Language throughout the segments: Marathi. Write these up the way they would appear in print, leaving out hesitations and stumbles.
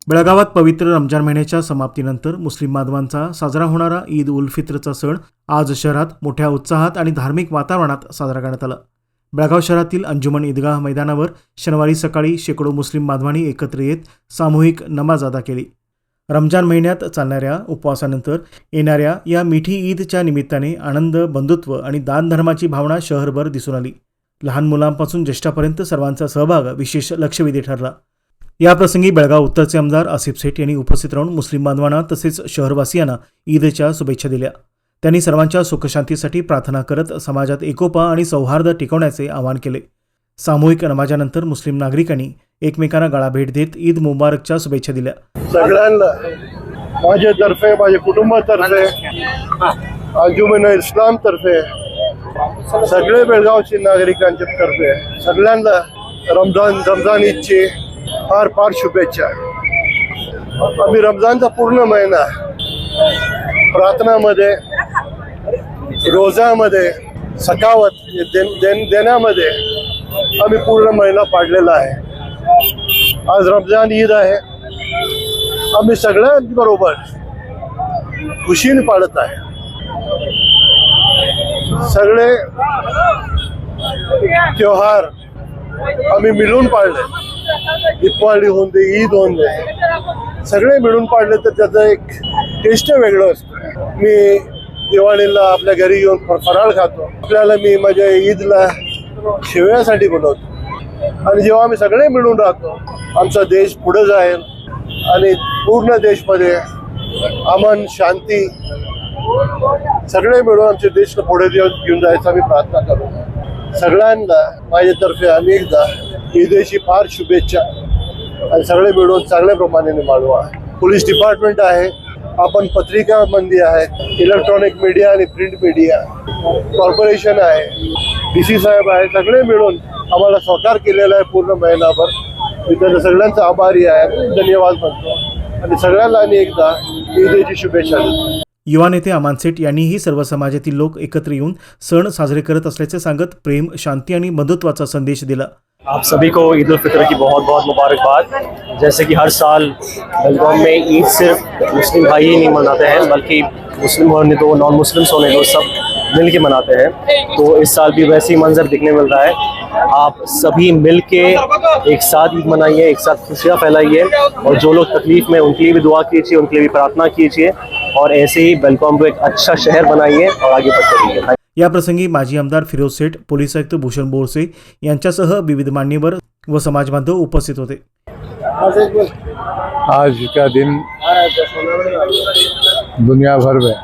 बेळगावात पवित्र रमजान महिन्याच्या समाप्तीनंतर मुस्लिम बांधवांचा साजरा होणारा ईद उल फित्रचा सण आज शहरात मोठ्या उत्साहात आणि धार्मिक वातावरणात साजरा करण्यात आला। बेळगाव शहरातील अंजुमन ईदगाह मैदानावर शनिवारी सकाळी शेकडो मुस्लिम बांधवांनी एकत्र येत सामूहिक नमाज अदा केली। रमजान महिन्यात चालणाऱ्या उपवासानंतर येणाऱ्या या मिठी ईदच्या निमित्ताने आनंद, बंधुत्व आणि दानधर्माची भावना शहरभर दिसून आली। लहान मुलांपासून ज्येष्ठांपर्यंत सर्वांचा सहभाग विशेष लक्षवेधी ठरला। या प्रसंगी बेळगाव उत्तरचे आमदार आसिफ सेठ यांनी उपस्थित राहून मुस्लिम बांधवांना तसेच शहरवासियांना ईदच्या शुभेच्छा दिल्या। त्यांनी सर्वांच्या सुखशांतीसाठी प्रार्थना करत समाजात एकोपा आणि सौहार्द टिकवण्याचे आवाहन केले। सामूहिक नमाजानंतर मुस्लिम नागरिकांनी एकमेकांना गळा भेट देत ईद मुबारकच्या शुभेच्छा दिल्या। सगळ्यांना माझ्यातर्फे, माझ्या कुटुंबातर्फे, अंजुमन इस्लाम तर्फे, सगळे बेळगावचे नागरिकांच्या तर्फे सगळ्यांना रमजान ईदची फार फार शुभेच्छा। आम्ही रमजानचा पूर्ण महिना प्रार्थनामध्ये, रोजामध्ये, सखावत देण्यामध्ये आम्ही पूर्ण महिना पाडलेला आहे। आज रमजान ईद आहे, आम्ही सगळ्यांबरोबर खुशीने पाडत आहे। सगळे त्योहार आम्ही मिळून पाळले। दिवाळी होऊन दे, ईद होऊन दे, सगळे मिळून पाडले तर त्याचं एक टेस्ट वेगळं असतं। मी दिवाळीला आपल्या घरी येऊन फराळ खातो, आपल्याला मी माझ्या ईदला शेवयासाठी बोलवतो। आणि जेव्हा आम्ही सगळे मिळून राहतो, आमचा देश पुढे जाईल आणि पूर्ण देशमध्ये अमन, शांती, सगळे मिळून आमच्या देशला पुढे घेऊन जायचं आम्ही प्रार्थना करू। सगळ्यांना माझ्यातर्फे अनेकदा ईदेची फार शुभेच्छा आणि सगळे मिळून चांगल्या प्रमाणे मानवा। पोलीस डिपार्टमेंट आहे, आपण पत्रिका मंदी आहे, इलेक्ट्रॉनिक मीडिया आणि प्रिंट मीडिया, कॉर्पोरेशन आहे, DC साहेब आहे, सगळे मिळून आम्हाला सहकार केलेला आहे पूर्ण महिनाभर। मी त्यांना सगळ्यांचा आभारी आहे, धन्यवाद म्हणतो आणि सगळ्यांना अनेकदा ईदेची शुभेच्छा देतो। युवा नेते अमान सेठ यांनीही सर्व समाजातील लोक एकत्र येऊन सण साजरे करत असल्याचे सांगत प्रेम, शांती आणि बंधुत्वाचा संदेश दिला। आप सभी को ईद उल फितर की बहुत बहुत मुबारकबाद। जैसे कि हर साल बेळगाव में ईद सिर्फ मुस्लिम भाई ही नहीं मनाते हैं, बल्कि मुस्लिम होने दो, नॉन मुस्लिम्स होने दो, सब मिल के मनाते हैं। तो इस साल भी वैसे ही मंजर दिखने मिल रहा है। आप सभी मिल के एक साथ ईद मनाइए, एक साथ खुशियाँ फैलाइए और जो लोग तकलीफ में उनके लिए भी दुआ कीजिए, उनके लिए भी प्रार्थना कीजिए और ऐसे ही बेळगाव को एक अच्छा शहर बनाइए और आगे बढ़ते रहिए। या प्रसंगी माजी आमदार फिरोज सेठ, पोलीस आयुक्त भूषण बोरसे यांच्यासह विविध मान्यवर व समाज बांधव उपस्थित होते। आज का दिन दुनिया भर में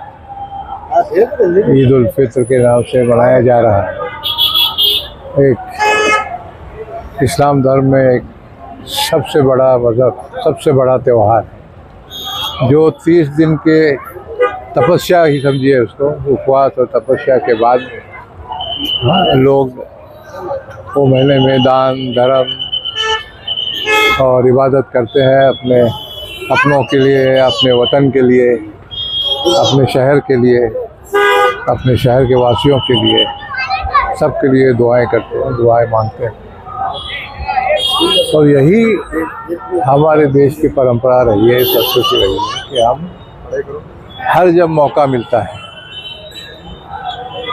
ईद उल फितर के नाम से मनाया जा रहा है। एक इस्लाम धर्म में एक सबसे बड़ा मजहब, सबसे बड़ा त्यौहार, जो 30 दिन के तपस्या ही समझिए उसको, उपवास और तपस्या के बाद लोग वो महीने में दान, धर्म और इबादत करते हैं अपने अपनों के लिए, अपने वतन के लिए, अपने शहर के लिए, अपने शहर के वासियों के लिए, सबके लिए दुआएं करते हैं, दुआएं मांगते हैं। और यही हमारे देश की परंपरा रही है, संस्कृति रही है कि हम हर जब मौका मिलता है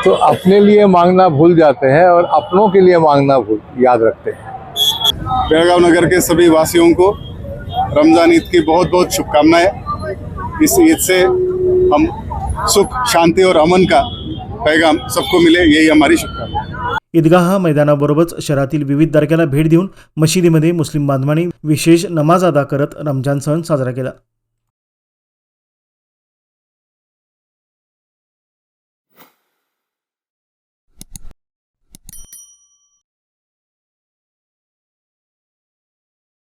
तो अपने लिए मांगना भूल जाते हैं और अपनों के लिए मांगना याद रखते हैं। बेळगाव नगर के सभी वासियों को रमजान ईद की बहुत बहुत शुभकामनाएं। इस ईद से हम सुख, शांति और अमन का पैगाम सबको मिले, यही हमारी शुभकामना। ईदगाह मैदानाबरोबरच शहरातील विविध दर्ग्याला भेट देऊन मशिदीमध्ये मुस्लिम बांधवांनी विशेष नमाज अदा करत रमजान सण साजरा केला।